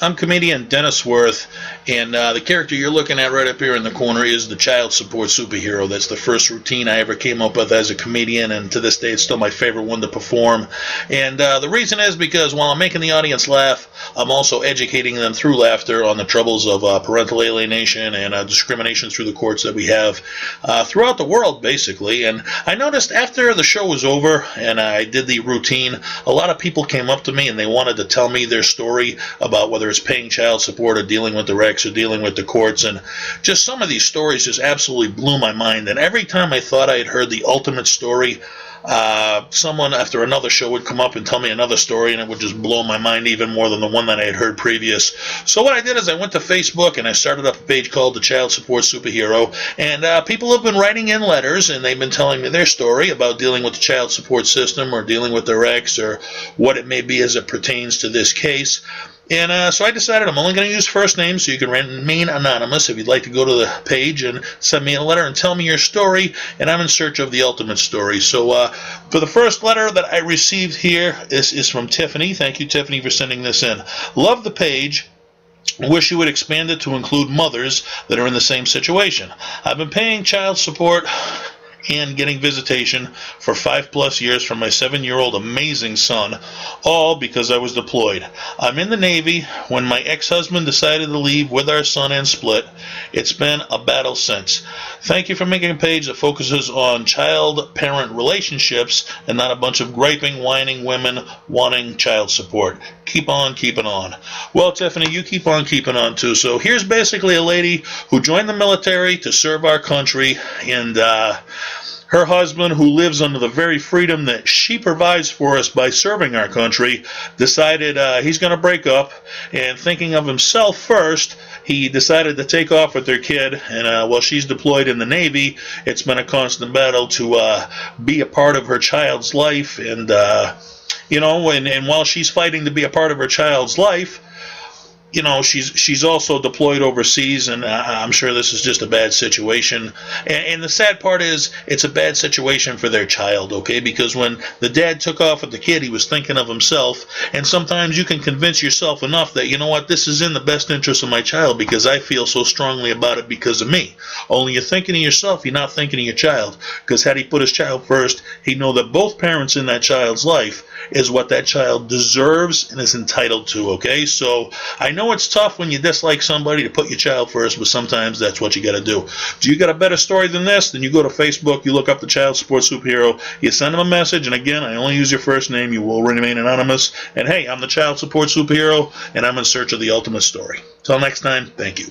I'm comedian Dennis Worth, and the character you're looking at right up here in the corner is the child support superhero. That's the first routine I ever came up with as a comedian, and to this day it's still my favorite one to perform. And the reason is because while I'm making the audience laugh, I'm also educating them through laughter on the troubles of parental alienation and discrimination through the courts that we have throughout the world, basically. And I noticed after the show was over and I did the routine, a lot of people came up to me and they wanted to tell me their story about whether it's paying child support or dealing with the recs or dealing with the courts. And just some of these stories just absolutely blew my mind. And every time I thought I had heard the ultimate story, someone after another show would come up and tell me another story, and it would just blow my mind even more than the one that I had heard previous. So what I did is I went to Facebook and I started up a page called the Child Support Superhero, and people have been writing in letters and they've been telling me their story about dealing with the child support system or dealing with their ex or what it may be as it pertains to this case. And so I decided I'm only going to use first names, so you can remain anonymous if you'd like to go to the page and send me a letter and tell me your story, and I'm in search of the ultimate story. So for the first letter that I received here, this is from Tiffany. Thank you, Tiffany, for sending this in. Love the page. Wish you would expand it to include mothers that are in the same situation. I've been paying child support and getting visitation for 5+ years from my 7-year-old amazing son, all because I was deployed. I'm in the Navy when my ex-husband decided to leave with our son and split. It's been a battle since. Thank you for making a page that focuses on child-parent relationships and not a bunch of griping, whining women wanting child support. Keep on keeping on. Well, Tiffany, you keep on keeping on too. So here's basically a lady who joined the military to serve our country, and her husband, who lives under the very freedom that she provides for us by serving our country, decided he's going to break up, and thinking of himself first, he decided to take off with their kid. And while she's deployed in the Navy, it's been a constant battle to be a part of her child's life. And you know, and while she's fighting to be a part of her child's life, you know, she's also deployed overseas, and I'm sure this is just a bad situation. And the sad part is, it's a bad situation for their child, okay? Because when the dad took off with the kid, he was thinking of himself. And sometimes you can convince yourself enough that, you know what, this is in the best interest of my child because I feel so strongly about it because of me. Only you're thinking of yourself, you're not thinking of your child. Because had he put his child first, he'd know that both parents in that child's life is what that child deserves and is entitled to, okay? So I know it's tough when you dislike somebody to put your child first, but sometimes that's what you got to do. Do you got a better story than this? Then you go to Facebook, you look up the Child Support Superhero, you send them a message, and again, I only use your first name, you will remain anonymous, and hey, I'm the Child Support Superhero, and I'm in search of the ultimate story. Till next time, thank you.